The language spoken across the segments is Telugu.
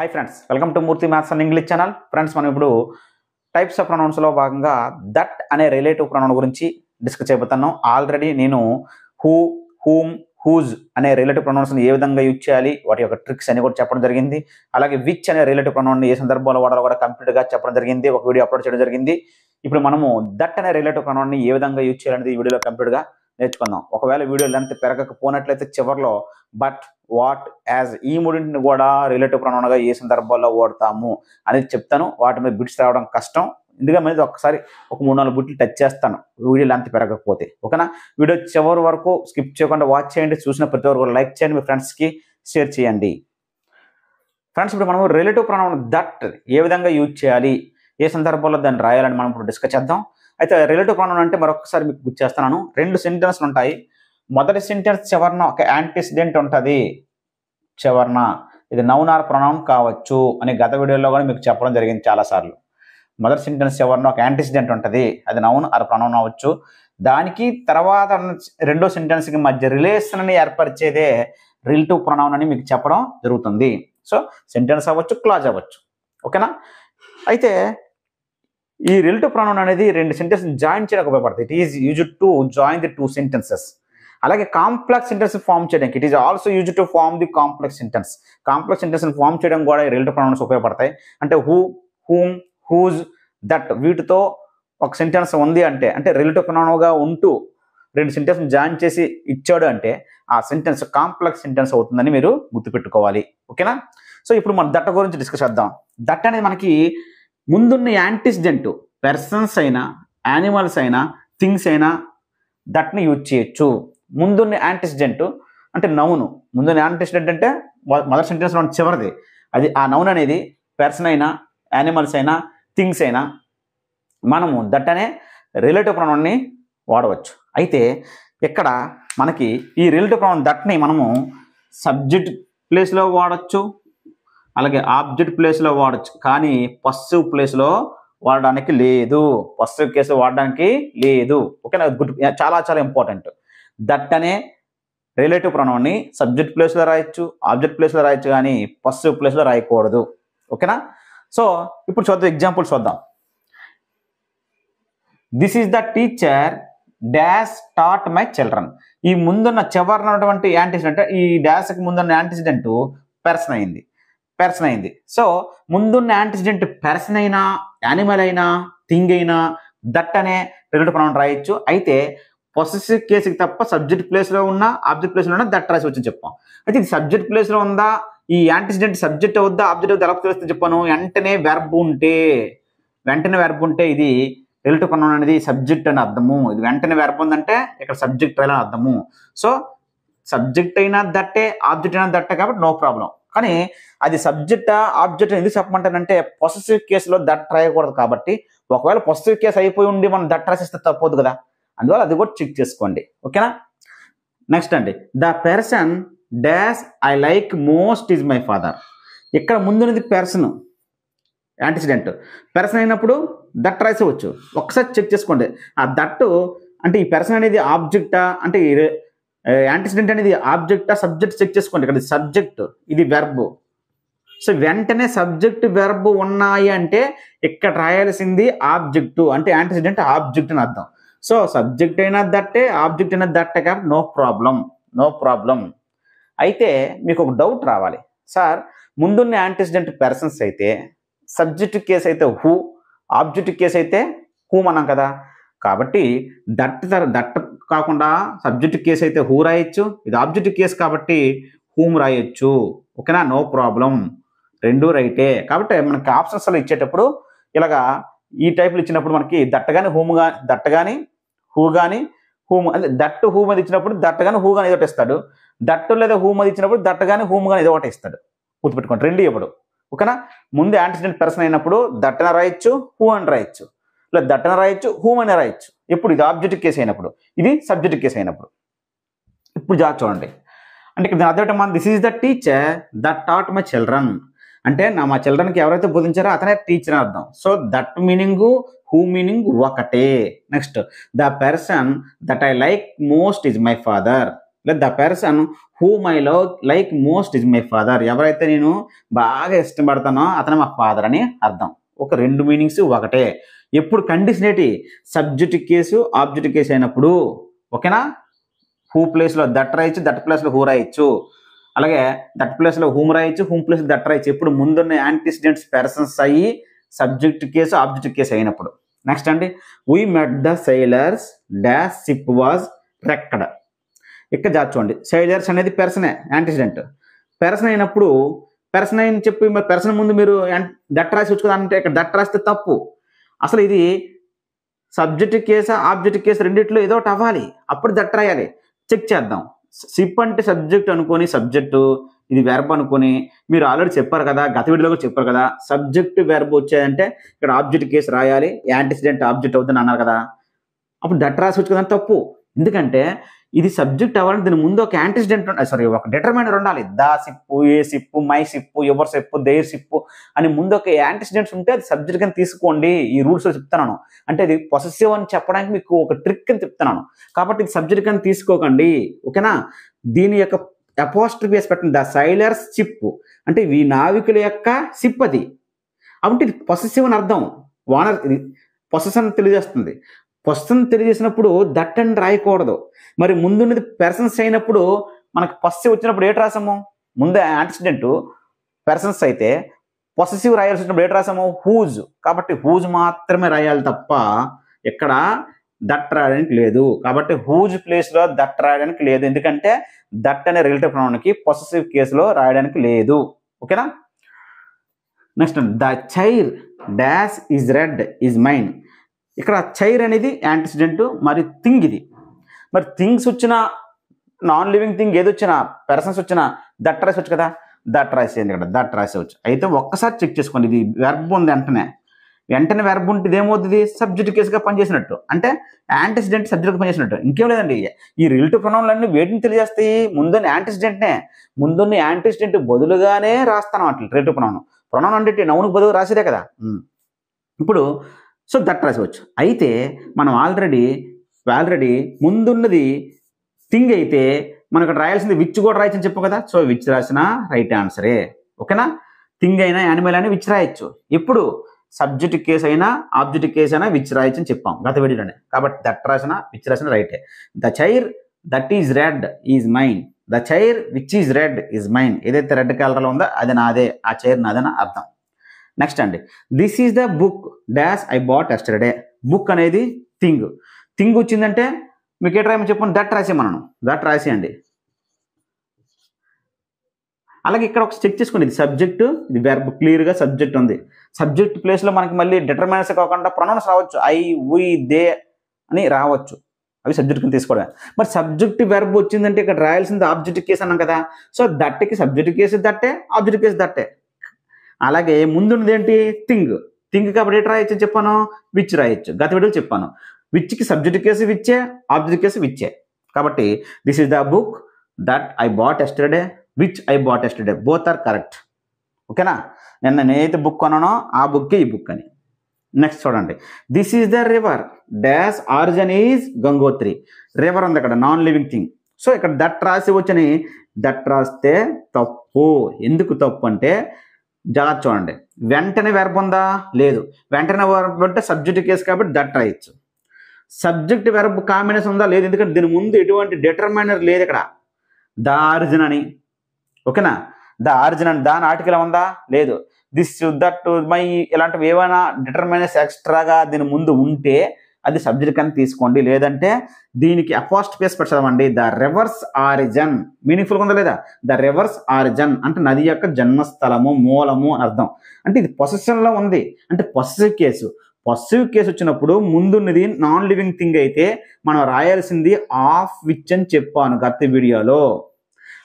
Hi friends, welcome to Murthy maths and English channel. Friends, మనం ఇప్పుడు టైప్స్ ఆఫ్ ప్రొనౌన్స్లో భాగంగా దట్ అనే రిలేటివ్ ప్రొనౌన్ గురించి డిస్కస్ చేయబోతున్నాం. ఆల్రెడీ నేను హూ, హూమ్, హూజ్ అనే రిలేటివ్ ప్రొనౌన్స్ని ఏ విధంగా యూజ్ చేయాలి, వాటి యొక్క ట్రిక్స్ అని కూడా చెప్పడం జరిగింది. అలాగే విచ్ అనే రిలేటివ్ ప్రొనౌన్ని ఏ సందర్భంలో వాడాలో కూడా కంప్లీట్గా చెప్పడం జరిగింది, ఒక వీడియో అప్లోడ్ చేయడం జరిగింది. ఇప్పుడు మనము దట్ అనే రిలేటివ్ ప్రొనౌన్ని ఏ విధంగా యూజ్ చేయాలనేది ఈ వీడియోలో కంప్లీట్గా నేర్చుకుందాం. ఒకవేళ వీడియో లెంత్ పెరగకపోయినట్లయితే చివరిలో బట్, వాట్, యాజ్ ఈ మూడింటిని కూడా రిలేటివ్ ప్రొనౌన్గా ఏ సందర్భాల్లో వాడతాము అనేది చెప్తాను. వాటి మీద బిట్స్ రావడం కష్టం, ఎందుకంటే ఒకసారి ఒక 3-4 బిట్లు టచ్ చేస్తాను వీడియో లెంత్ పెరగకపోతే. ఓకేనా? వీడియో చివరి వరకు స్కిప్ చేయకుండా వాచ్ చేయండి. చూసిన ప్రతి ఒక్కరు లైక్ చేయండి, మీ ఫ్రెండ్స్కి షేర్ చేయండి. ఫ్రెండ్స్, ఇప్పుడు మనం రిలేటివ్ ప్రొనౌన్ దట్ ఏ విధంగా యూజ్ చేయాలి, ఏ సందర్భంలో దాన్ని రాయాలని మనం ఇప్పుడు డిస్కస్ చేద్దాం. అయితే రిలేటివ్ ప్రొనౌన్ అంటే మరొకసారి మీకు గుర్తు చేస్తున్నాను. 2 సెంటెన్స్లు ఉంటాయి. మొదటి సెంటెన్స్ చివరన ఒక యాంటిసిడెంట్ ఉంటుంది. చివరన ఇది నౌన్ ఆర్ ప్రొనౌన్ కావచ్చు అని గత వీడియోలో కూడా మీకు చెప్పడం జరిగింది చాలాసార్లు. మొదటి సెంటెన్స్ చివరన ఒక యాంటిసిడెంట్ ఉంటుంది, అది నౌన్ ఆర్ ప్రొనౌన్ అవ్వచ్చు. దానికి తర్వాత రెండో సెంటెన్స్కి మధ్య రిలేషన్ని ఏర్పరిచేదే రిలేటివ్ ప్రొనౌన్ అని మీకు చెప్పడం జరుగుతుంది. సో సెంటెన్స్ అవ్వచ్చు, క్లాజ్ అవ్వచ్చు. ఓకేనా? అయితే ఈ రిలేటివ్ ప్రొనౌన్ అనేది 2 సెంటెన్స్ జాయిన్ చేయడానికి ఉపయోగపడుతుంది. It is used to join the 2 sentences. అలాగే కాంప్లెక్స్ సెంటెన్స్ ఫామ్ చేయడానికి it is also used to form the complex sentence. Complex సెంటెన్స్ని ఫామ్ చేయడం కూడా ఈ రిలేటివ్ ప్రొనౌన్స్ ఉపయోగపడతాయి. అంటే హూ, హూమ్, హూజ్, దట్ వీటితో ఒక సెంటెన్స్ ఉంది అంటే రిలేటివ్ ప్రొనౌన్గా ఉంటూ 2 సెంటెన్స్ జాయిన్ చేసి ఇచ్చాడు అంటే ఆ సెంటెన్స్ కాంప్లెక్స్ సెంటెన్స్ అవుతుందని మీరు గుర్తుపెట్టుకోవాలి. ఓకేనా? సో ఇప్పుడు మనం దట్ గురించి డిస్కస్ చేద్దాం. దట్ అనేది మనకి ముందున్న యాంటిసిడెంట్ పర్సన్స్ అయినా, యానిమల్స్ అయినా, థింగ్స్ అయినా దట్ని యూజ్ చేయొచ్చు. ముందున్న యాంటిసిడెంట్ అంటే నౌను. ముందున్న యాంటిసిడెంట్ అంటే మొదటి సెంటెన్స్లో చివరిది, అది ఆ నౌన్ అనేది పర్సన్ అయినా, యానిమల్స్ అయినా, థింగ్స్ అయినా మనము దట్ అనే రిలేటివ్ ప్రొనౌన్ని వాడవచ్చు. అయితే ఇక్కడ మనకి ఈ రిలేటివ్ ప్రొనౌన్ దట్ని మనము సబ్జెక్ట్ ప్లేస్లో వాడచ్చు, అలాగే ఆబ్జెక్ట్ ప్లేస్లో వాడచ్చు, కానీ పస్సివ్ ప్లేస్లో వాడడానికి లేదు. పస్సివ్ కేసులో వాడడానికి లేదు. ఓకేనా? గుడ్, చాలా చాలా ఇంపార్టెంట్. దట్ అనే రిలేటివ్ ప్రొనౌన్ని సబ్జెక్ట్ ప్లేస్లో రాయొచ్చు, ఆబ్జెక్ట్ ప్లేస్లో రాయొచ్చు, కానీ పస్సివ్ ప్లేస్లో రాయకూడదు. ఓకేనా? సో ఇప్పుడు చూద్దాం, ఎగ్జాంపుల్స్ చూద్దాం. This is the teacher dash taught my children. ఈ ముందున్న చివరినటువంటి యాంటిసిడెంట్, ఈ డాష్కి ముందున్న యాంటిసిడెంట్ పర్సన్ అయింది. సో ముందున్న యాంటిసిడెంట్ పర్సన్ అయినా, యానిమల్ అయినా, థింగ్ అయినా దట్ అనే రిలేటివ్ ప్రొనౌన్ రాయొచ్చు. అయితే పొసెసివ్ కేసుకి తప్ప సబ్జెక్ట్ ప్లేస్లో ఉన్న, ఆబ్జెక్ట్ ప్లేస్లో ఉన్న దట్ రాసి వచ్చి చెప్పాం. అయితే ఇది సబ్జెక్ట్ ప్లేస్లో ఉందా, ఈ యాంటిసిడెంట్ సబ్జెక్ట్ అవుద్దా, ఆబ్జెక్ట్ అవుద్దా ఎలా తెలుస్తుంది చెప్పాను. వెంటనే వెర్బ్ ఉంటే ఇది రిలేటివ్ ప్రొనౌన్ అనేది సబ్జెక్ట్ అని అర్థము. ఇది వెంటనే వెర్బ్ ఉందంటే ఇక్కడ సబ్జెక్ట్ అని అర్థము. సో సబ్జెక్ట్ అయినా దట్టే, ఆబ్జెక్ట్ అయినా దట్టే, కాబట్టి నో ప్రాబ్లం. కానీ అది సబ్జెక్ట్ ఆబ్జెక్ట్ ఎందుకు చెప్పమంటానంటే పొసెసివ్ కేసులో దట్ రాయకూడదు. కాబట్టి ఒకవేళ పొసెసివ్ కేసు అయిపోయి ఉండి మనం దట్ రాసిస్తే తప్పదు కదా, అందువల్ల అది కూడా చెక్ చేసుకోండి. ఓకేనా? నెక్స్ట్ అండి, the person dash I like most is my father. ఇక్కడ ముందున్నది పర్సన్ యాంటిసిడెంట్, పర్సన్ అయినప్పుడు దట్ రాసేవచ్చు. ఒకసారి చెక్ చేసుకోండి. ఆ దట్టు అంటే ఈ పర్సన్ అనేది ఆబ్జెక్టా, అంటే యాంటిసిడెంట్ అనేది ఆబ్జెక్టా, సబ్జెక్ట్ చెక్ చేసుకోండి. ఇక్కడ సబ్జెక్ట్, ఇది వెర్బ్. సో వెంటనే సబ్జెక్ట్ వెర్బ్ ఉన్నాయి అంటే ఇక్కడ రాయాల్సింది ఆబ్జెక్టు, అంటే యాంటిసిడెంట్ ఆబ్జెక్ట్ అని అర్థం. సో సబ్జెక్ట్ అయినా దట్టే, ఆబ్జెక్ట్ అయినా దట్టే, కాబట్టి నో ప్రాబ్లం. అయితే మీకు ఒక డౌట్ రావాలి, సార్ ముందున్న యాంటిసిడెంట్ పర్సన్స్ అయితే, సబ్జెక్ట్ కేసు అయితే హూ, ఆబ్జెక్ట్ కేసు అయితే హూమ్ అన్నాం కదా. కాబట్టి దట్ కాకుండా సబ్జెక్ట్ కేసు అయితే హూ రాయొచ్చు, ఇది ఆబ్జెక్ట్ కేసు కాబట్టి హూమ్ రాయొచ్చు. ఓకేనా? నో ప్రాబ్లం, రెండు రైటే. కాబట్టి మనకి ఆప్షన్స్లో ఇచ్చేటప్పుడు ఇలాగా ఈ టైప్లో ఇచ్చినప్పుడు మనకి దట్ కానీ దట్ కానీ హూ కానీ హూమ్, అంటే దట్ హూమ్ అది ఇచ్చినప్పుడు దట్ కానీ హూ కానీ ఏదో ఒకటి ఇస్తాడు. దట్ లేదా హూమ్ అది ఇచ్చినప్పుడు దట్ కానీ హూమ్ కానీ ఏదో ఒకటి ఇస్తాడు. గుర్తుపెట్టుకోండి, 2 ఇవ్వడు. ఓకేనా? ముందు యాంటిసిడెంట్ పర్సన్ అయినప్పుడు దట్ అని రాయొచ్చు, హూ అని రాయొచ్చు, లేదా దట్ అని రాయొచ్చు, హూమ్ అని రాయొచ్చు. ఇప్పుడు ఇది ఆబ్జెక్ట్ కేసు అయినప్పుడు, ఇది సబ్జెక్ట్ కేసు అయినప్పుడు. ఇప్పుడు చూడండి, అంటే ఇక్కడ అర్థం మన this is the teacher that taught my children అంటే మా చిల్డ్రన్కి ఎవరైతే బోధించారో అతనే టీచర్ అని అర్థం. So that meaning, who meaning ఒకటే. Next, the person that I like most is my father. లేదా the person whom I love like most is my father. ఎవరైతే నేను బాగా ఇష్టపడతానో అతను మా ఫాదర్ అని అర్థం. ఒక రెండు మీనింగ్స్ ఒకటే. ఎప్పుడు కండిషన్ ఏంటి? సబ్జెక్ట్ కేసు ఆబ్జెక్ట్ కేసు అయినప్పుడు. ఓకేనా? హూ ప్లేస్లో దట్ రాయొచ్చు, దట్ ప్లేస్లో హూ రాయొచ్చు. అలాగే దట్ ప్లేస్లో హూమ్ రాయొచ్చు, హూమ్ ప్లేస్లో దట్ రాయొచ్చు. ఎప్పుడు ముందున్న యాంటిసిడెంట్స్ పర్సన్స్ అయ్యి సబ్జెక్ట్ కేసు ఆబ్జెక్ట్ కేసు అయినప్పుడు. నెక్స్ట్ అండి, we met the sailors dash ship was wrecked. ఇక్కడ చూడండి, సెయిలర్స్ అనేది పర్సనే, యాంటిసిడెంట్. పర్సన్ అయినప్పుడు పర్సన్ అని చెప్పి పర్సన్ ముందు మీరు దట్ రాసి వచ్చు కదా అంటే ఇక్కడ దట్ రాస్తే తప్పు. అసలు ఇది సబ్జెక్ట్ కేసు ఆబ్జెక్ట్ కేసు రెండిట్లో ఏదో ఒకటి అవ్వాలి, అప్పుడు దట్ రాయాలి. చెక్ చేద్దాం. షిప్ అంటే సబ్జెక్ట్ అనుకొని సబ్జెక్టు, ఇది వెర్బ్ అనుకొని మీరు ఆల్రెడీ చెప్పారు కదా, గత వీడియోలో కూడా చెప్పారు కదా, సబ్జెక్ట్ వెర్బ్ వచ్చాయంటే ఇక్కడ ఆబ్జెక్ట్ కేసు రాయాలి, యాంటిసిడెంట్ ఆబ్జెక్ట్ అవుతుంది అన్నారు కదా, అప్పుడు దట్ రాసి వచ్చు కదా తప్పు. ఎందుకంటే ఇది సబ్జెక్ట్ అవ్వాలంటే దీని ముందు ఒక యాంటిసిడెంట్ ఒక డిటర్మైనర్ ఉండాలి. The ship, a ship, my ship, ఎవరి సిప్పు, దేర్ సిప్పు అని ముందు ఒక యాంటిసిడెంట్స్ ఉంటే అది సబ్జెక్ట్ కింద తీసుకోండి. ఈ రూల్స్లో చెప్తున్నాను. అంటే ఇది పొసెసివ్ అని చెప్పడానికి మీకు ఒక ట్రిక్ అని చెప్తున్నాను. కాబట్టి ఇది సబ్జెక్ట్ కింద తీసుకోకండి. ఓకేనా? దీని యొక్క అపోస్ట్రఫీ వేసి పెట్టండి. ద సైలర్స్ షిప్ అంటే ఈ నావికుల యొక్క షిప్ అది. అంటే ఇది పొసెసివ్ అని అర్థం. వానర్ ఇది పొసెషన్ తెలియజేస్తుంది. పొసెషన్ తెలియజేసినప్పుడు దట్ అని రాయకూడదు. మరి ముందున్నది పర్సన్స్ అయినప్పుడు మనకు పొసెసివ్ వచ్చినప్పుడు ఏటి రాసాము? ముందు యాంటిసిడెంట్ పర్సన్స్ అయితే పొసెసివ్ రాయాల్సి వచ్చినప్పుడు ఏటి రాసాము? హూజ్. కాబట్టి హూజ్ మాత్రమే రాయాలి తప్ప ఇక్కడ దట్ రాయడానికి లేదు. కాబట్టి హూజ్ ప్లేస్లో దట్ రాయడానికి లేదు. ఎందుకంటే దట్ అనే రిలేటివ్ ప్రొనౌన్కి పొసెసివ్ కేసులో రాయడానికి లేదు. ఓకేనా? Next, the chair dash is red is mine. ఇక్కడ చైర్ అనేది యాంటిసిడెంట్, మరి థింగ్ ఇది. మరి థింగ్స్ వచ్చిన నాన్ లివింగ్ థింగ్ ఏది వచ్చినా పర్సన్స్ వచ్చినా దట్ రాసి వచ్చు కదా, దట్ రాసేయండి. ఇక్కడ దట్ రాసేవచ్చు. అయితే ఒక్కసారి చెక్ చేసుకోండి. ఇది వెర్బ్ ఉంది వెంటనే వెర్బ్ ఉంటే ఇదేమవుతుంది? సబ్జెక్ట్ కేసుగా పనిచేసినట్టు. అంటే యాంటిసిడెంట్ సబ్జెక్ట్గా పనిచేసినట్టు. ఇంకేం లేదండి. ఈ రిలేటివ్ ప్రొనౌన్లన్నీ వేటిని తెలియజేస్తాయి? ముందున్న యాంటిసిడెంట్నే. ముందున్న యాంటిసిడెంట్ బదులుగానే రాస్తాను అట్లా రిలేటివ్ ప్రొనౌన్ అంటే నౌన్కి బదులు రాసేదే కదా. ఇప్పుడు సో దట్ రాసేవచ్చు. అయితే మనం ఆల్రెడీ ముందున్నది థింగ్ అయితే మనకు రాయాల్సింది విచ్ కూడా రాయొచ్చని చెప్పు కదా. సో విచ్ రాసిన రైట్ ఆన్సరే. ఓకేనా? థింగ్ అయినా యానిమల్ అయినా విచ్ రాయొచ్చు. ఇప్పుడు సబ్జెక్ట్ కేసు అయినా ఆబ్జెక్ట్ కేసు అయినా విచ్ రాయొచ్చు అని చెప్పాం గత వీడియోలోనే. కాబట్టి దట్ రాసిన విచ్ రాసిన రైటే. The chair that is red is mine. The chair which is red is mine. ఏదైతే రెడ్ కలర్లో ఉందో అది నాదే, ఆ చైర్ నాదని అర్థం. నెక్స్ట్ అండి, this is the book dash I bought yesterday. Book అనేది థింగ్ వచ్చిందంటే మీకు ఏటి రాయమని చెప్పండి? దట్ రాసేయమన్నాను. దట్ రాసేయండి. అలాగే ఇక్కడ ఒక చెక్ చేసుకోండి. ఇది సబ్జెక్టు, ఇది వెర్బ్, క్లియర్గా సబ్జెక్ట్ ఉంది. సబ్జెక్ట్ ప్లేస్లో మనకి మళ్ళీ డిటర్మైనర్స్ కాకుండా ప్రొనౌన్స్ రావచ్చు. ఐ, వి, దే అని రావచ్చు. అవి సబ్జెక్ట్ కింద తీసుకోవడమే. మరి సబ్జెక్ట్ వెర్బ్ వచ్చిందంటే ఇక్కడ రాయాల్సింది ఆబ్జెక్ట్ కేసు అన్నాం కదా. సో దట్కి సబ్జెక్ట్ కేసు దట్టే, ఆబ్జెక్ట్ కేసు దట్టే. అలాగే ముందున్నది ఏంటి? థింగ్ కాబట్టి ఎటు రాయొచ్చు చెప్పాను? విచ్ రాయొచ్చు. గత వీడియోలో చెప్పాను. విచ్కి సబ్జెక్ట్ కేసు విచ్చే, ఆబ్జెక్ట్ కేసు విచ్చే. కాబట్టి this is the book that I bought yesterday, which I bought yesterday, both are correct. ఓకేనా? నేనైతే బుక్ కొన్నానో ఆ బుక్కే ఈ బుక్ అని. నెక్స్ట్ చూడండి, this is the river dash origin is Gangotri. River ఉంది అక్కడ, నాన్ లివింగ్ థింగ్. సో ఇక్కడ దట్ రాసి వచ్చని దట్ రాస్తే తప్పు. ఎందుకు తప్పు అంటే జాగ్రత్త చూడండి. వెంటనే వెర్బ్ ఉందా? లేదు. వెంటనే వెర్బ్ అంటే సబ్జెక్ట్ కేసు కాబట్టి దట్ రాయొచ్చు. సబ్జెక్ట్ వెర్బ్ కాంబినేషన్ ఉందా? లేదు. ఎందుకంటే దీని ముందు ఎటువంటి డిటర్మైనర్ లేదు ఇక్కడ. ద ఆరిజిన్ అని. ఓకేనా? ద ఆరిజిన్ అని దాని ఆర్టికల్ ఉందా? లేదు. దిస్ దట్ మై ఇలాంటివి ఏమైనా డిటర్మైనర్స్ ఎక్స్ట్రాగా దీని ముందు ఉంటే అది సబ్జెక్ట్ కింద తీసుకోండి. లేదంటే దీనికి అపోస్ట్రోఫీ పెట్టమండి. ద రివర్స్ ఆరిజిన్ మీనింగ్ఫుల్గా ఉందా లేదా? ద రివర్స్ ఆరిజిన్ అంటే నది యొక్క జన్మస్థలము, మూలము అని అర్థం. అంటే ఇది పొసెషన్లో ఉంది. అంటే పొసెసివ్ కేసు వచ్చినప్పుడు ముందున్నది నాన్ లివింగ్ థింగ్ అయితే మనం రాయాల్సింది ఆఫ్ విచ్ అని చెప్పాను గత వీడియోలో.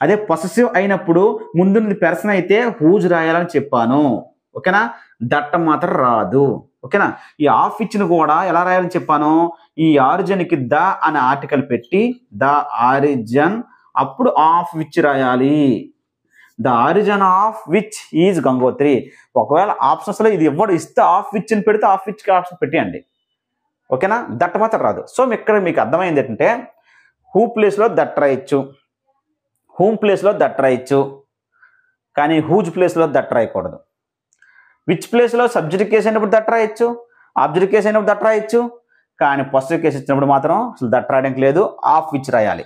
అదే పొసెసివ్ అయినప్పుడు ముందున్నది పర్సన్ అయితే హూజ్ రాయాలని చెప్పాను. ఓకేనా? దట్ట మాత్రం రాదు. ఓకేనా? ఈ ఆఫ్ విచ్ను కూడా ఎలా రాయాలని చెప్పాను? ఈ ఆరిజిన్కి ద అనే ఆర్టికల్ పెట్టి ద ఆరిజిన్, అప్పుడు ఆఫ్ విచ్ రాయాలి. The origin of which is Gangotri. ఒకవేళ ఆప్షన్స్లో ఇది ఎవడు ఇస్తే ఆఫ్ విచ్ అని పెడితే ఆఫ్ విచ్కి ఆప్షన్ పెట్టేయండి. ఓకేనా? దట్ మాత్రం రాదు. సో ఇక్కడ మీకు అర్థమైంది ఏంటంటే హూ ప్లేస్లో దట్ రాయొచ్చు, హూమ్ ప్లేస్లో దట్ రాయొచ్చు, కానీ హూజ్ ప్లేస్లో దట్ రాయకూడదు. విచ్ ప్లేస్లో సబ్జెక్ట్ కేసు అయినప్పుడు దట్ రాయొచ్చు, ఆబ్జెక్ట్ కేసు అయినప్పుడు దట్ రాయొచ్చు, కానీ పొసెసివ్ కేసు ఇచ్చినప్పుడు మాత్రం అసలు దట్ రాయడానికి లేదు, ఆఫ్ విచ్ రాయాలి.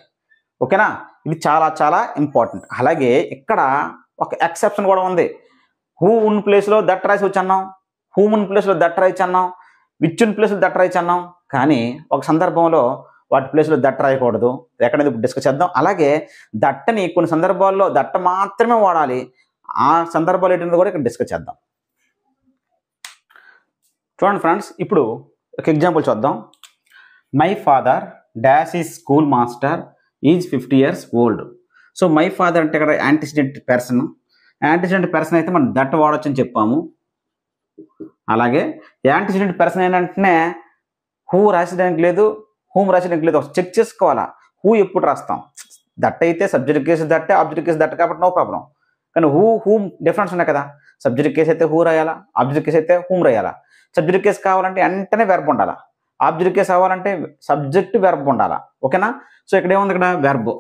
ఓకేనా, ఇది చాలా చాలా ఇంపార్టెంట్. అలాగే ఇక్కడ ఒక ఎక్సెప్షన్ కూడా ఉంది. హూ ఉన్ ప్లేస్లో దట్ రాయొచ్చు అన్నాం, హూమ్ ఉన్ ప్లేస్లో దట్ రాయొచ్చు అన్నాం, విచ్ ఉన్ ప్లేస్లో దట్ రాయొచ్చు అన్నాం, కానీ ఒక సందర్భంలో వాటి ప్లేస్లో దట్ రాయకూడదు. ఎక్కడైనా డిస్కస్ చేద్దాం. అలాగే దట్టని కొన్ని సందర్భాల్లో దట్ట మాత్రమే వాడాలి, ఆ సందర్భాలు ఏంటనేది కూడా ఇక్కడ డిస్కస్ చేద్దాం. చూడండి ఫ్రెండ్స్, ఇప్పుడు ఒక ఎగ్జాంపుల్ చూద్దాం. My father dash is school master is 50 years old. So my father అంటే ఇక్కడ యాంటిసిడెంట్ పర్సన్. యాంటిసిడెంట్ పర్సన్ అయితే మనం దట్ వాడచ్చు అని చెప్పాము. అలాగే యాంటిసిడెంట్ పర్సన్ ఏంటంటే హూ రాసేయడానికి లేదు, హూమ్ రాసేయడానికి లేదు. చెక్ చేసుకోవాలా, హూ ఎప్పుడు రాస్తాం. దట్ అయితే సబ్జెక్ట్ కేసు దట్టే, ఆబ్జెక్ట్ కేసు దట్, కాబట్టి నో ప్రాబ్లం. కానీ హూమ్ డిఫరెన్స్ ఉన్నాయి కదా. సబ్జెక్ట్ కేసు అయితే హూ రాయాలా, ఆబ్జెక్ట్ కేసు అయితే హూమ్ రాయాలా. సబ్జెక్ట్ కేసు కావాలంటే వెంటనే వెర్బ్ ఉండాలా, ఆబ్జెక్ట్ కేసు కావాలంటే సబ్జెక్ట్ వెర్బ్ ఉండాలా. ఓకేనా, సో ఇక్కడ ఏముంది, ఇక్కడ వెర్బ్,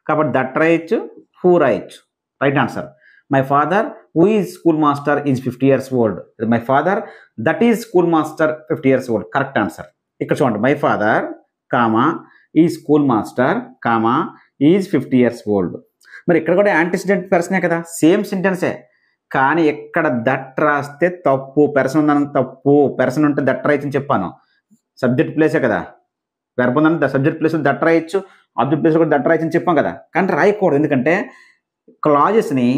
కాబట్టి దట్ రాయొచ్చు, హూ రాయొచ్చు. Right answer. My father who is school master is 50 years old. My father that is school master 50 years old. Correct answer. ఇక్కడ చూడండి, మై ఫాదర్ కామా ఈ school master comma is 50 years old. మరి ఇక్కడ కూడా యాంటిసిడెంట్ పర్సనే కదా, సేమ్ సెంటెన్సే, కానీ ఎక్కడ దట్ రాస్తే తప్పు. పెర్సన్ ఉందని తప్పు, పెర్సన్ ఉంటే దట్ రాయొచ్చు అని చెప్పాను. సబ్జెక్ట్ ప్లేసే కదా, వెర్బ్ ఉందని సబ్జెక్ట్ ప్లేస్ దట్ రాయొచ్చు, ఆబ్జెక్ట్ ప్లేస్ కూడా దట్ రాయొచ్చు అని చెప్పాం కదా. కానీ రాయకూడదు, ఎందుకంటే క్లాజెస్ని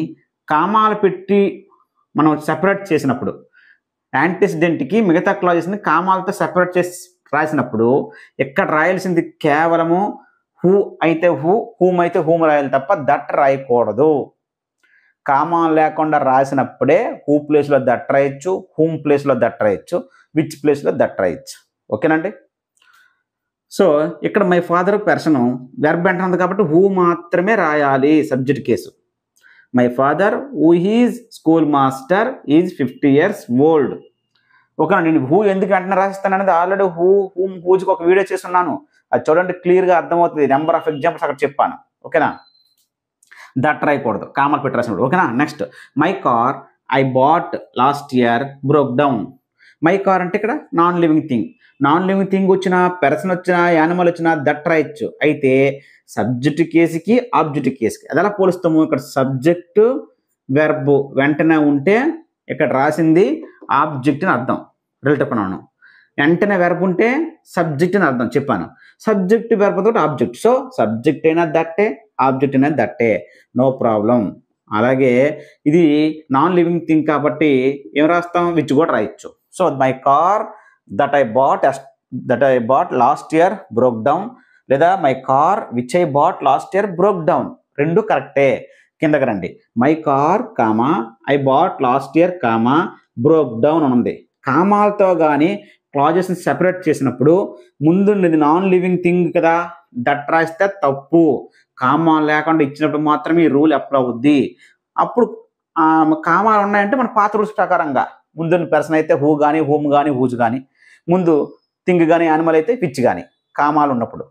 కామాలు పెట్టి మనం సెపరేట్ చేసినప్పుడు, యాంటిసిడెంట్కి మిగతా క్లాజెస్ని కామాలతో సెపరేట్ చేసి రాసినప్పుడు ఎక్కడ రాయాల్సింది కేవలము హూ అయితే హూ, హూమ్ అయితే హూమ్ రాయాలి తప్ప దట్ రాయకూడదు. కామా లేకుండా రాసినప్పుడే హూ ప్లేస్లో దట్ రాయొచ్చు, హూమ్ ప్లేస్లో దట్ రాయొచ్చు, విచ్ ప్లేస్లో దట్ రాయొచ్చు. ఓకేనండి. సో ఇక్కడ మై ఫాదర్ పర్సన్ వెర్బ్ అంటున్నది కాబట్టి హూ మాత్రమే రాయాలి subject case. My father who is school master is 50 years old. ఓకేనా, నేను హూ ఎందుకు వెంటనే రాసిస్తాను అనేది ఆల్రెడీ హూమ్ హూజ్కి ఒక వీడియో చేస్తున్నాను, అది చూడండి, క్లియర్గా అర్థమవుతుంది. నెంబర్ ఆఫ్ ఎగ్జాంపుల్స్ అక్కడ చెప్పాను. ఓకేనా, దట్ రాయకూడదు, కామన్ పెట్టి రాసినప్పుడు. ఓకేనా, next my car I bought last year broke down. My car అంటే ఇక్కడ non living thing. Non living thing వచ్చినా, పర్సన్ వచ్చినా, యానిమల్ వచ్చినా దట్ రాయొచ్చు. అయితే సబ్జెక్ట్ కేసుకి ఆబ్జెక్ట్ కేసుకి అది ఎలా పోలుస్తాము, ఇక్కడ సబ్జెక్టు వెర్బ్ వెంటనే ఉంటే ఇక్కడ రాసింది ఆబ్జెక్ట్ అని అర్థం, రిలేటివ్ ప్రొనౌన్. వెంటనే వెర్బ్ ఉంటే సబ్జెక్ట్ అని అర్థం చెప్పాను. సబ్జెక్ట్ వెర్బ్ తోటి ఆబ్జెక్ట్, సో సబ్జెక్ట్ అయినా దట్టే, ఆబ్జెక్ట్ అయినా దట్టే, నో ప్రాబ్లం. అలాగే ఇది నాన్ లివింగ్ థింగ్ కాబట్టి ఏం రాస్తాం, విచ్ కూడా రాయొచ్చు. So my car that I bought last year broke down, లేదా my car which I bought last year broke down, రెండు కరెక్టే. కిందకి రండి, my car comma I bought last year comma broke down అని ఉంది. కామాలతో కానీ క్లాజెస్ని సెపరేట్ చేసినప్పుడు ముందున్నది నాన్ లివింగ్ థింగ్ కదా, దట్ రాస్తే తప్పు. కామా లేకుండా ఇచ్చినప్పుడు మాత్రమే ఈ రూల్ అప్లై అవుద్ది. అప్పుడు కామాలు ఉన్నాయంటే మన పాత రూల్స్ ప్రకారంగా ముందున్న పర్సన్ అయితే హూ కానీ, హూమ్ కానీ, హూజ్ కానీ, ముందు థింగ్ కానీ, యానిమల్ అయితే విచ్ కానీ, కామాలు ఉన్నప్పుడు.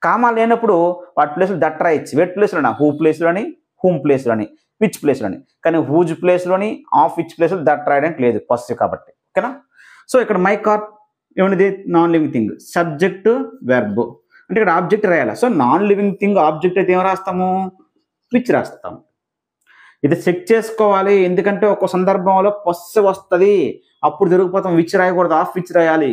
కామాలు లేనప్పుడు వాటి ప్లేస్లో దట్ రాయొచ్చు. వెట్ ప్లేస్లోనా, హూ ప్లేస్లోని, హూమ్ ప్లేస్లోని, విచ్ ప్లేస్లోని, కానీ హూజ్ ప్లేస్లోని, ఆఫ్ విచ్ ప్లేస్లో దట్ రాయడానికి లేదు, పాజిటివ్ కాబట్టి. ఓకేనా, సో ఇక్కడ మై కార్ ఏమిటిది, non living thing, subject verb అంటే ఇక్కడ ఆబ్జెక్ట్ రాయాలి. So non living thing object అయితే ఏం రాస్తాము, విచ్ రాస్తాము. ఇది చెక్ చేసుకోవాలి, ఎందుకంటే ఒక సందర్భంలో పొస్సె వస్తుంది, అప్పుడు తిరిగిపోతాం, విచ్ రాయకూడదు, ఆఫ్ విచ్ రాయాలి.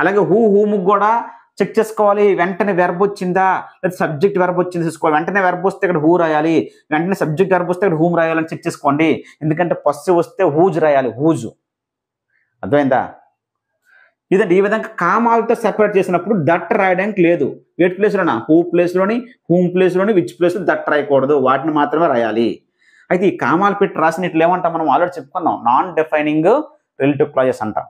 అలాగే హూమ్ కూడా చెక్ చేసుకోవాలి, వెంటనే వెర్బ్ వచ్చిందా లేదా సబ్జెక్ట్ వెర్బ్ వచ్చింది చూసుకోవాలి. వెంటనే వెర్బ్ వస్తే ఇక్కడ హూ రాయాలి, వెంటనే సబ్జెక్ట్ వెర్బ్ వస్తే ఇక్కడ హూమ్ రాయాలని చెక్ చేసుకోండి. ఎందుకంటే పొస్సె వస్తే హూజ్ రాయాలి, హూజు. అర్థమైందా? ఇదంటే ఈ విధంగా కామాలతో సెపరేట్ చేసినప్పుడు దట్ రాయడానికి లేదు. వేట్ ప్లేస్లోనా, హూ ప్లేస్లోని, హూమ్ ప్లేస్లోని, విచ్ ప్లేస్లో దట్ రాయకూడదు, వాటిని మాత్రమే రాయాలి. అయితే ఈ కామాలు పెట్టి రాసినట్లు ఏమంటాం, మనం ఆల్రెడీ చెప్పుకున్నాం, నాన్ డిఫైనింగ్ రిలేటివ్ క్లాజెస్ అంటాం.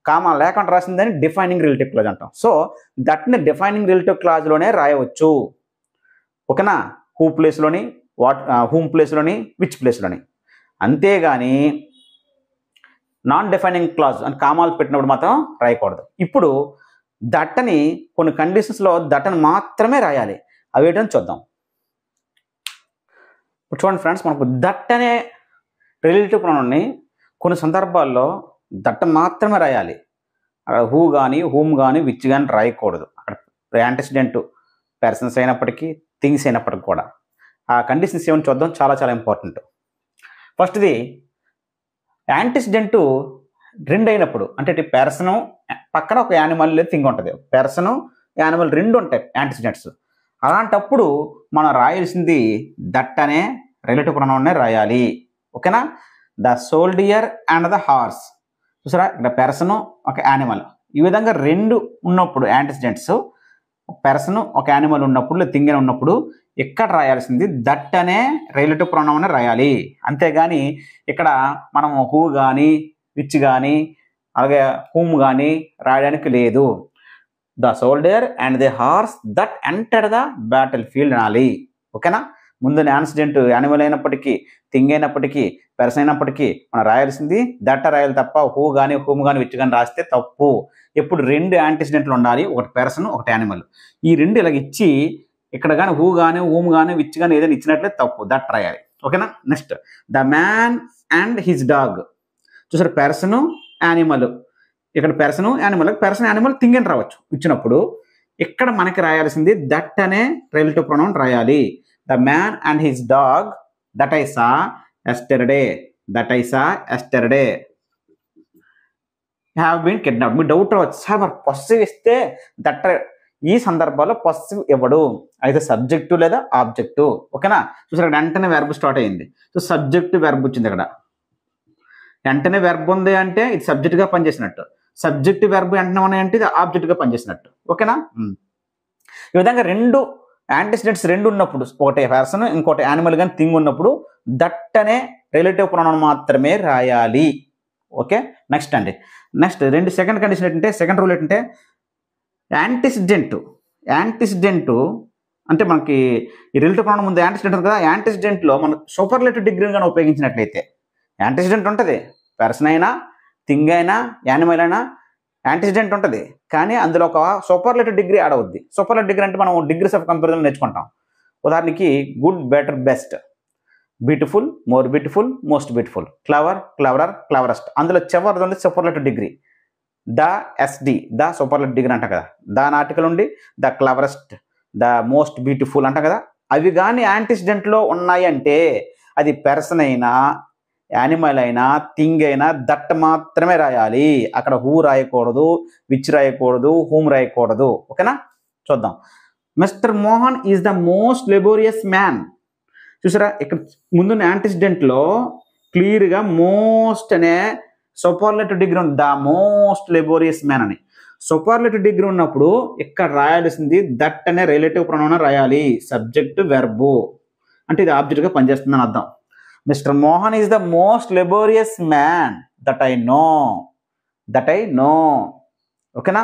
కామా లేకుండా రాసిందని డిఫైనింగ్ రిలేటివ్ క్లాజ్ అంటాం. సో దట్ని డిఫైనింగ్ రిలేటివ్ క్లాజ్లోనే రాయవచ్చు. ఓకేనా, హూ ప్లేస్లోని, హూమ్ ప్లేస్లోని, విచ్ ప్లేస్లోని. అంతేగాని నాన్ డిఫైనింగ్ క్లాజ్ అని కామాలు పెట్టినప్పుడు మాత్రం రాయకూడదు. ఇప్పుడు దట్టని కొన్ని కండిషన్స్లో దట్టని మాత్రమే రాయాలి. అవి ఏంటని చూద్దాం. ఇప్పుడు చూడండి ఫ్రెండ్స్, మనకు దట్ అనే రిలేటివ్ ప్రొనౌన్ని కొన్ని సందర్భాల్లో దట్ మాత్రమే రాయాలి. హూ కానీ హూమ్ కానీ విచ్ కానీ రాయకూడదు. అక్కడ యాంటిసిడెంట్ పర్సన్స్ అయినప్పటికీ థింగ్స్ అయినప్పటికీ కూడా ఆ కండిషన్స్ ఏమని చూద్దాం, చాలా చాలా ఇంపార్టెంట్. ఫస్ట్ది యాంటిసిడెంట్ రెండు అయినప్పుడు, అంటే పర్సను పక్కన ఒక యానిమల్ లేదు థింగ్ ఉంటుంది, పర్సను యానిమల్ రెండు ఉంటాయి యాంటిసిడెంట్స్. అలాంటప్పుడు మనం రాయాల్సింది దట్ అనే రిలేటివ్ ప్రొనౌన్నే రాయాలి. ఓకేనా? The soldier and the horse. చూసారా, ఇక్కడ పర్సను ఒక యానిమల్, ఈ విధంగా రెండు ఉన్నప్పుడు యాంటిసిడెంట్స్, పర్సన్ ఒక యానిమల్ ఉన్నప్పుడు థింగ్ అని ఉన్నప్పుడు ఇక్కడ రాయాల్సింది దట్ అనే రిలేటివ్ ప్రొనౌన్ రాయాలి. అంతేగాని ఇక్కడ మనం హూ కానీ విచ్ కానీ అలాగే హూమ్ కానీ రాయడానికి లేదు. The solder and the horse that enter the battle field అనాలి. ఓకేనా? ముందు యాన్సిడెంట్ యానిమల్ అయినప్పటికీ థింగ్ అయినప్పటికీ పర్సన్ అయినప్పటికీ మనం రాయాల్సింది దట్ రాయాలి తప్ప హూ కానీ హూమ్ కానీ విచ్ కానీ రాస్తే తప్పు. ఎప్పుడు రెండు యాంటిసిడెంట్లు ఉండాలి, ఒకటి పర్సన్ ఒకటి యానిమల్. ఈ రెండు ఇలాగ ఇచ్చి ఇక్కడ కానీ హూ కానీ హూమ్ కానీ విచ్ కానీ ఏదైనా ఇచ్చినట్లయితే తప్పు, దట్ రాయాలి. ఓకేనా? Next the man and his dog. చూసారు, పర్సన్ యానిమల్, ఇక్కడ person animal, person animal thing అని రావచ్చు ఇచ్చినప్పుడు. ఇక్కడ మనకి రాయాల్సింది దట్ అనే రిలేటివ్ ప్రొనౌన్ రాయాలి. The man and his dog that I saw yesterday, that I saw yesterday have been kidnapped. మీ డౌట్ రావచ్చు, సార్ మరి పొస్సివ్ ఇస్తే దట్, ఈ సందర్భాల్లో పొస్సివ్ ఇవ్వడు, అయితే సబ్జెక్టు లేదా ఆబ్జెక్టు. ఓకేనా? చూసారు, ఇక్కడ వెంటనే వెర్బ్ స్టార్ట్ అయ్యింది. సో సబ్జెక్టు వెర్బ్ వచ్చింది. ఇక్కడ వెంటనే వెర్బ్ ఉంది అంటే ఇది సబ్జెక్ట్గా పనిచేసినట్టు, సబ్జెక్ట్ వెర్బ్ వెంటనే ఉన్నాయంటే ఇది ఆబ్జెక్ట్గా పనిచేసినట్టు. ఓకేనా? ఈ విధంగా రెండు యాంటిసిడెంట్స్ రెండు ఉన్నప్పుడు, ఒకటి పర్సన్ ఇంకోటి యానిమల్ కానీ థింగ్ ఉన్నప్పుడు దట్ అనే రిలేటివ్ ప్రొనౌన్ మాత్రమే రాయాలి. ఓకే? నెక్స్ట్ అండి, నెక్స్ట్ సెకండ్ కండిషన్ ఏంటంటే, సెకండ్ రూల్ ఏంటంటే యాంటిసిడెంట్ అంటే మనకి ఈ రిలేటివ్ ప్రొనౌన్ ముందు యాంటిసిడెంట్ ఉంది కదా, యాంటిసిడెంట్లో మనం సూపర్లేటివ్ డిగ్రీని కానీ ఉపయోగించినట్లయితే యాంటిసిడెంట్ ఉంటుంది, పర్సన్ అయినా థింగ్ అయినా యానిమల్ అయినా యాంటిసిడెంట్ ఉంటుంది, కానీ అందులో ఒక సూపర్లేటివ్ డిగ్రీ యాడ్ అవుద్ది. సూపర్లేటివ్ డిగ్రీ అంటే మనం డిగ్రీస్ ఆఫ్ కంపారిజన్ నేర్చుకుంటాం. ఉదాహరణకి good, better, best, beautiful, more beautiful, most beautiful, clever, cleverer, cleverest. అందులో చివరిది ఉంది సూపర్లేటివ్ డిగ్రీ, ద ఎస్డి, ద సూపర్లేటివ్ డిగ్రీ అంట కదా. ద ఆర్టికల్ ఉండి the cleverest, the most beautiful అంట కదా. అవి కానీ యాంటిసిడెంట్లో ఉన్నాయి అంటే అది పర్సన్ అయినా యానిమల్ అయినా థింగ్ అయినా దట్ మాత్రమే రాయాలి. అక్కడ హూ రాయకూడదు, విచ్ రాయకూడదు, హూమ్ రాయకూడదు. ఓకేనా? చూద్దాం. Mister Mohan is the most లెబోరియస్ man. చూసారా, ఇక్కడ ముందు యాంటిసిడెంట్లో క్లియర్గా మోస్ట్ అనే సూపర్లేటివ్ డిగ్రీ ఉంది, ద మోస్ట్ లెబోరియస్ మ్యాన్ అని. సూపర్లేటివ్ డిగ్రీ ఉన్నప్పుడు ఇక్కడ రాయాల్సింది దట్ అనే రిలేటివ్ ప్రొనౌన్ రాయాలి, సబ్జెక్ట్ వెర్బు, అంటే ఇది ఆబ్జెక్ట్గా పనిచేస్తుందని అర్థం. Mister Mohan is the most లెబోరియస్ man that I know. ఓకేనా?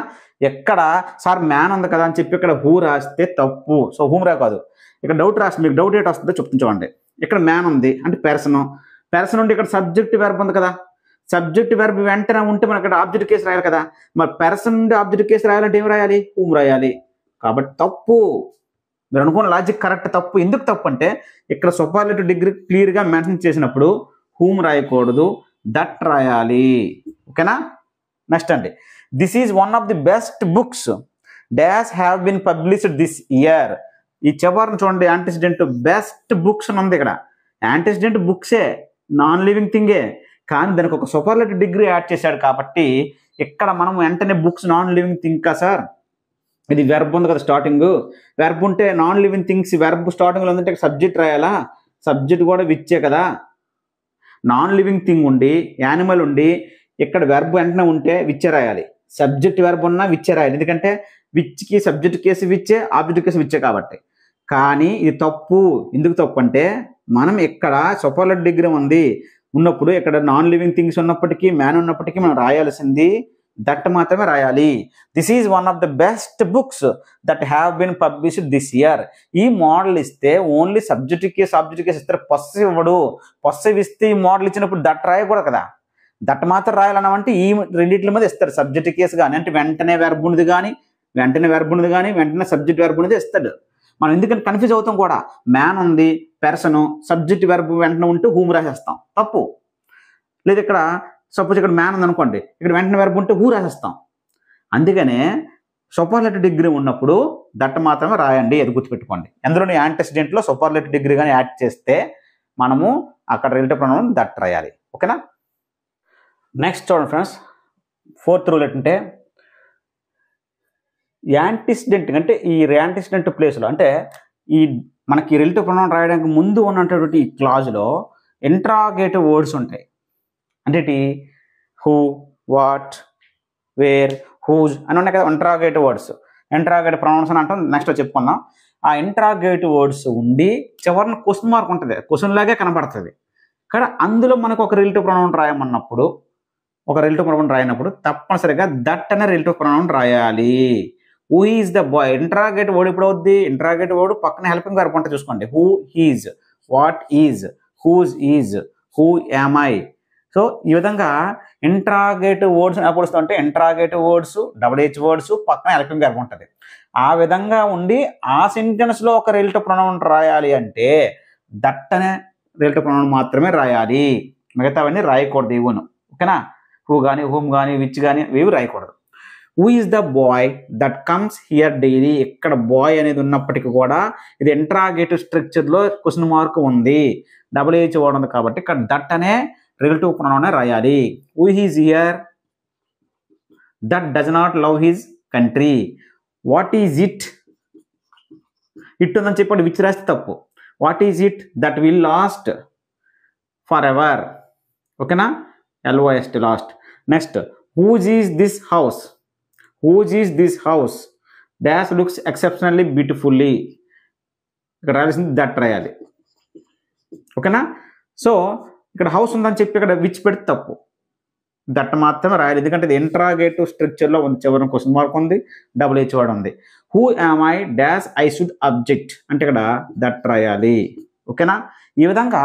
ఎక్కడ సార్ మ్యాన్ ఉంది కదా అని చెప్పి ఇక్కడ హూ రాస్తే తప్పు. సో హూమ్ కాదు, ఇక్కడ డౌట్ రాస్తే మీకు డౌట్ ఏంటి వస్తుందో చెప్తాను చూడండి. ఇక్కడ మ్యాన్ ఉంది అంటే పర్సన్ ఉండి ఇక్కడ సబ్జెక్ట్ వెర్బ్ ఉంది కదా, సబ్జెక్ట్ వెర్బ్ వెంటనే ఉంటే మనకి ఇక్కడ ఆబ్జెక్ట్ కేసు రాయాలి కదా. మరి పర్సన్ నుండి ఆబ్జెక్ట్ కేసు రాయాలంటే ఏం రాయాలి? హూమ్ రాయాలి. కాబట్టి తప్పు. మీరు అనుకున్న లాజిక్ కరెక్ట్, తప్పు. ఎందుకు తప్పు అంటే ఇక్కడ సూపర్లేటివ్ డిగ్రీ క్లియర్గా మెన్షన్ చేసినప్పుడు హూమ్ రాయకూడదు, దట్ రాయాలి. ఓకేనా? నెక్స్ట్ అండి, this is one of the best books dash have been published this year. ఈ చివరిని చూడండి, యాంటిసిడెంట్ బెస్ట్ బుక్స్ అని ఉంది. ఇక్కడ యాంటిసిడెంట్ బుక్సే, నాన్ లివింగ్ థింగే, కానీ దానికి ఒక సూపర్లేటివ్ డిగ్రీ యాడ్ చేశాడు కాబట్టి ఇక్కడ మనం వెంటనే బుక్స్ నాన్ లివింగ్ థింగ్ కదా సార్, ఇది వెర్బ్ ఉంది కదా స్టార్టింగ్, వెర్బ్ ఉంటే నాన్ లివింగ్ థింగ్స్ వెర్బ్ స్టార్టింగ్లో ఉందంటే సబ్జెక్ట్ రాయాలా, సబ్జెక్ట్ కూడా విచ్చే కదా. నాన్ లివింగ్ థింగ్ ఉండి యానిమల్ ఉండి ఇక్కడ వెర్బ్ వెంటనే ఉంటే విచ్చే రాయాలి, సబ్జెక్ట్ వెర్బ్ ఉన్నా విచ్చే రాయాలి. ఎందుకంటే విచ్కి సబ్జెక్ట్ కేసు విచ్చే, ఆబ్జెక్ట్ కేసు విచ్చే కాబట్టి. కానీ ఇది తప్పు. ఎందుకు తప్పు అంటే మనం ఇక్కడ సూపర్లేటివ్ డిగ్రీ ఉంది ఉన్నప్పుడు ఇక్కడ నాన్ లివింగ్ థింగ్స్ ఉన్నప్పటికీ మ్యాన్ ఉన్నప్పటికీ మనం రాయాల్సింది దట్ మాత్రమే రాయాలి. This is one of the best books that have been published this year. ఈ మోడల్ ఇస్తే only subject case object case ఇస్తారు, పొస్సివ్ ఇవ్వడు. పొస్సివ్ ఇస్తే ఈ మోడల్ ఇచ్చినప్పుడు దట్ రాయకూడదు కదా, దట్ మాత్రం రాయాలన్నామంటే ఈ రెండింటి మీద ఇస్తారు. సబ్జెక్ట్ కేసు కానీ అంటే వెంటనే వెర్బ్ ఉన్నది కానీ వెంటనే సబ్జెక్ట్ వెర్బ్ ఉన్నది ఇస్తాడు. మనం ఎందుకంటే కన్ఫ్యూజ్ అవుతాం కూడా. మ్యాన్ ఉంది, పెర్సన్, సబ్జెక్ట్ వెర్బ్ వెంటనే ఉంటే హూమ్ రాసేస్తాం, తప్పు. లేదా ఇక్కడ సపోజ్ ఇక్కడ మ్యాన్ ఉంది అనుకోండి, ఇక్కడ వెంటనే వెర్బ్ ఉంటే హూ రాసేస్తాం. అందుకనే సూపర్లేటివ్ డిగ్రీ ఉన్నప్పుడు దట్ మాత్రమే రాయండి, అది గుర్తుపెట్టుకోండి. ఎందులోని యాంటిసిడెంట్లో సూపర్లేటివ్ డిగ్రీ కానీ యాడ్ చేస్తే మనము అక్కడ రిలేటివ్ ప్రొనౌన్ దట్ రాయాలి. ఓకేనా? నెక్స్ట్ చూడండి ఫ్రెండ్స్, 4th రూల్ ఏంటంటే యాంటిసిడెంట్ అంటే ఈ యాంటిసిడెంట్ ప్లేస్లో అంటే ఈ మనకి రిలేటివ్ ప్రొనౌన్ రాయడానికి ముందు ఉన్నటువంటి ఈ క్లాజ్లో ఇంట్రాగేటివ్ వర్డ్స్ ఉంటాయి. అంటే హూ, వాట్, వేర్, హూజ్ అని ఉన్నాయి కదా ఇంట్రాగేటివ్ వర్డ్స్. ఇంట్రాగేటివ్ ప్రొనౌన్స్ అని అంటాం, నెక్స్ట్ చెప్పుకుందాం. ఆ ఇంట్రాగేటివ్ వర్డ్స్ ఉండి చివరిన క్వశ్చన్ మార్క్ ఉంటుంది, క్వశ్చన్ లాగే కనబడుతుంది. కానీ అందులో మనకు ఒక రిలేటివ్ ప్రొనౌన్ రాయమన్నప్పుడు, ఒక రిలేటివ్ ప్రొనౌన్ రాయినప్పుడు తప్పనిసరిగా దట్ అనే రిలేటివ్ ప్రొనౌన్ రాయాలి. Who is the boy, interrogative word ఇప్పుడు అవుద్ది, ఇంట్రాగేటివ్ వర్డ్ పక్కన హెల్పింగ్ వర్బ్ ఉంటుంది చూసుకోండి. Who is, what is, whose is, who am I. So ఈ విధంగా ఇంట్రాగేటివ్ వర్డ్స్ ఎలా పోలుస్తాం అంటే ఇంట్రాగేటివ్ వర్డ్స్, డబుల్-హెచ్ వర్డ్స్, పక్కన హెల్పింగ్ వర్బ్ ఉంటుంది. ఆ విధంగా ఉండి ఆ సెంటెన్స్లో ఒక రిలేటివ్ ప్రొనౌన్ రాయాలి అంటే దట్ అనే రిలేటివ్ ప్రొనౌన్ మాత్రమే రాయాలి, మిగతావన్నీ రాయకూడదు ఇవ్వను. ఓకేనా? హూ కానీ, హూమ్ కానీ, విచ్ కానీ ఇవి రాయకూడదు. Who is the boy that comes here daily. ఇక్కడ బాయ్ అనేది ఉన్నప్పటికీ కూడా ఇది ఇంట్రాగేటివ్ స్ట్రక్చర్లో క్వశ్చన్ మార్క్ ఉంది, డబుల్-హెచ్ వర్డ్ ఉంది కాబట్టి ఇక్కడ దట్ అనే రిలేటివ్ ప్రొనౌన్ రాయాలి. Who is here that does not love his country. What is it, it ఉందని చెప్పండి, విచ్ రాస్తే తప్పు. What is it that will last for ever. ఓకేనా? LOST last. Next whose is this house, whose is this house dash looks exceptionally beautifully. ఇక్కడ రాయాల్సింది దట్ రాయాలి. ఓకేనా? సో ఇక్కడ హౌస్ ఉందని చెప్పి ఇక్కడ విచ్ పెడితే తప్పు, దట్ మాత్రమే రాయాలి. ఎందుకంటే ఇది ఇంట్రాగేటివ్ స్ట్రక్చర్లో ఉంది, చివరిన క్వశ్చన్ మార్క్ ఉంది, డబుల్-హెచ్ వర్డ్ ఉంది. Who am I dash I should object అంటే ఇక్కడ దట్ రాయాలి. ఓకేనా? ఈ విధంగా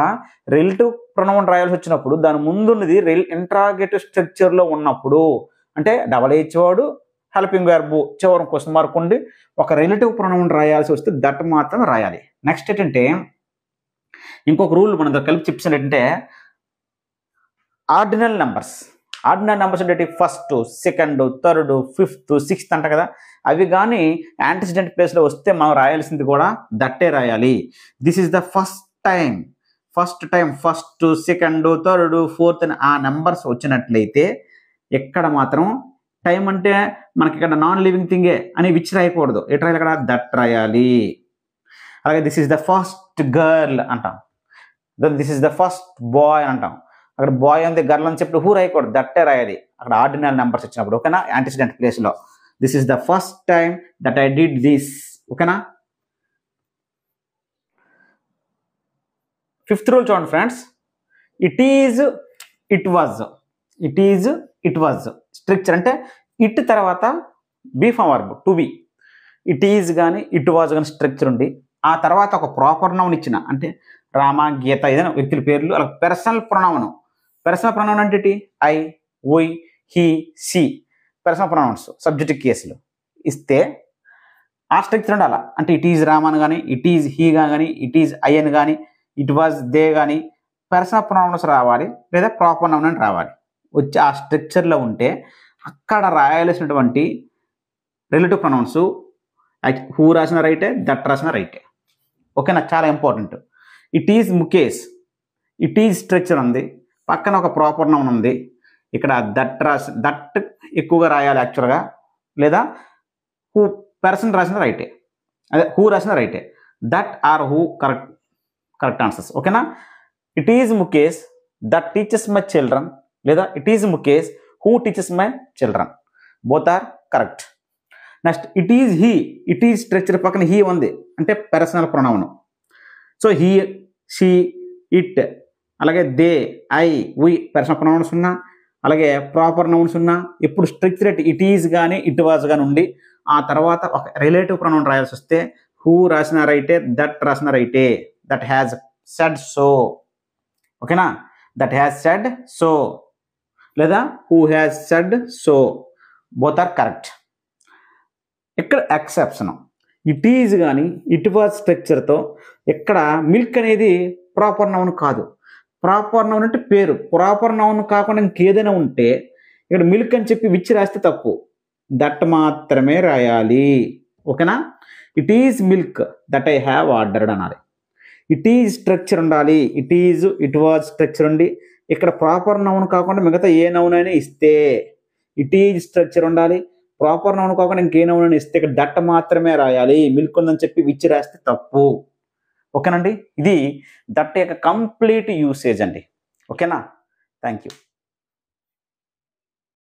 రిలేటివ్ ప్రొనౌన్ రాయాల్సి వచ్చినప్పుడు దాని ముందున్నది ఇంట్రాగేటివ్ స్ట్రక్చర్లో ఉన్నప్పుడు అంటే డబుల్-హెచ్ వర్డ్, హెల్పింగ్ వెర్బ్, చివరిన క్వశ్చన్ మార్క్ ఉండి ఒక రిలేటివ్ ప్రొనౌన్ రాయాల్సి వస్తే దట్ మాత్రమే రాయాలి. నెక్స్ట్ ఏంటంటే ఇంకొక రూల్ మనం కలిపి చెప్పింది ఏంటంటే ఆర్డినల్ నెంబర్స్. ఆర్డినల్ నెంబర్స్ అంటే first, second, third, fifth, sixth అంట కదా, అవి కానీ యాంటిసిడెంట్ ప్లేస్లో వస్తే మనం రాయాల్సింది కూడా దట్టే రాయాలి. This is the first time, first time, first, second, third, fourth అని ఆ నెంబర్స్ వచ్చినట్లయితే ఎక్కడ మాత్రం టైం అంటే మనకి ఇక్కడ నాన్ లివింగ్ థింగే అని విచ్ రాయకూడదు, ఎట్ రాయాలి, ఇక్కడ దట్ రాయాలి. అలాగే this is the first girl అంటాం, this is the first boy అంటాం, అక్కడ బాయ్ అంతే గర్ల్ అని చెప్పి హూ రాయకూడదు, దట్టే రాయాలి అక్కడ ఆర్డినల్ నెంబర్స్ ఇచ్చినప్పుడు. ఓకేనా? యాంటిసిడెంట్ ప్లేస్లో this is the first time that I did this. ఓకేనా? 5th రూల్ చూడండి friends, it is, it was, it is, it was structure అంటే ఇట్ తర్వాత be form verb to be. It is కానీ ఇట్ వాజ్ కానీ స్ట్రక్చర్ ఉండి ఆ తర్వాత ఒక ప్రాపర్ నౌన్ ఇచ్చిన అంటే రామ, గీత ఏదైనా వ్యక్తుల పేర్లు, అలా పర్సనల్ ప్రొనౌన్. పర్సనల్ ప్రొనౌన్ అంటే I, we, he, she personal pronouns subject కేసులు ఇస్తే ఆ స్ట్రక్చర్ ఉండాలి. అంటే ఇట్ ఈజ్ రామ్ అని కానీ, ఇట్ ఈజ్ హీ కానీ, ఇట్ ఈజ్ ఐ అని కానీ, ఇట్ వాజ్ దే కానీ పర్సనల్ ప్రొనౌన్స్ రావాలి, లేదా ప్రాపర్ నౌన్ అని రావాలి. వచ్చి ఆ స్ట్రక్చర్లో ఉంటే అక్కడ రాయాల్సినటువంటి రిలేటివ్ ప్రొనౌన్స్ హూ రాసిన రైటే, దట్ రాసిన రైటే. ఓకేనా? చాలా important. It is Mukesh, it is structure ఉంది, పక్కన ఒక ప్రాపర్ నౌన్ ఉంది, ఇక్కడ దట్ దట్ ఎక్కువగా రాయాలి యాక్చువల్గా, లేదా హూ పర్సన్ రాసిన రైటే, అదే హూ రాసిన రైటే. That or who correct answers. ఓకేనా? It is Mukesh that teaches my children, లేదా it is Mukesh who teaches my children, both are correct. Next it is he, it is structure పక్కన హీ ఉంది అంటే personal pronoun. So he, she, it, అలాగే they, I, we personal pronouns ఉన్నా, అలాగే ప్రాపర్ నౌన్స్ ఉన్నా, ఇప్పుడు స్ట్రక్చర్ ఇట్ ఈజ్ కానీ ఇట్ వాజ్ కానీ ఉండి ఆ తర్వాత ఒక రిలేటివ్ ప్రొనౌన్ రాయాల్సి వస్తే హూ రాసిన రైటే, దట్ రాసిన రైటే. That has said so. ఓకేనా? దట్ హ్యాజ్ సెడ్ సో, లేదా who has said so, both are correct. ఇక్కడ ఎక్సెప్షన్, ఇట్ ఈజ్ కానీ ఇట్ వాజ్ స్ట్రక్చర్తో ఇక్కడ మిల్క్ అనేది ప్రాపర్ నౌన్ కాదు. ప్రాపర్ నౌన్ అంటే పేరు. ప్రాపర్ నౌన్ కాకుండా ఇంకేదైనా ఉంటే ఇక్కడ మిల్క్ అని చెప్పి విచ్ రాస్తే తప్పు. దట్ మాత్రమే రాయాలి. ఓకేనా? It is milk that I have ordered అనాలి. ఇట్ ఈజ్ స్ట్రక్చర్ ఉండాలి. It is it was structure ఉండి ఇక్కడ ప్రాపర్ నౌన్ కాకుండా మిగతా ఏ నౌన్ అయినా ఇస్తే ఇట్ ఈజ్ స్ట్రక్చర్ ఉండాలి. ప్రాపర్ నౌన్ కాకుండా ఇంకే నౌన్ అయినా ఇస్తే ఇక్కడ దట్ మాత్రమే రాయాలి. మిల్క్ ఉందని చెప్పి విచ్ రాస్తే తప్పు. ఓకేనండి? ఇది దట్ యొక్క కంప్లీట్ యూసేజ్ అండి. ఓకేనా? Thank you.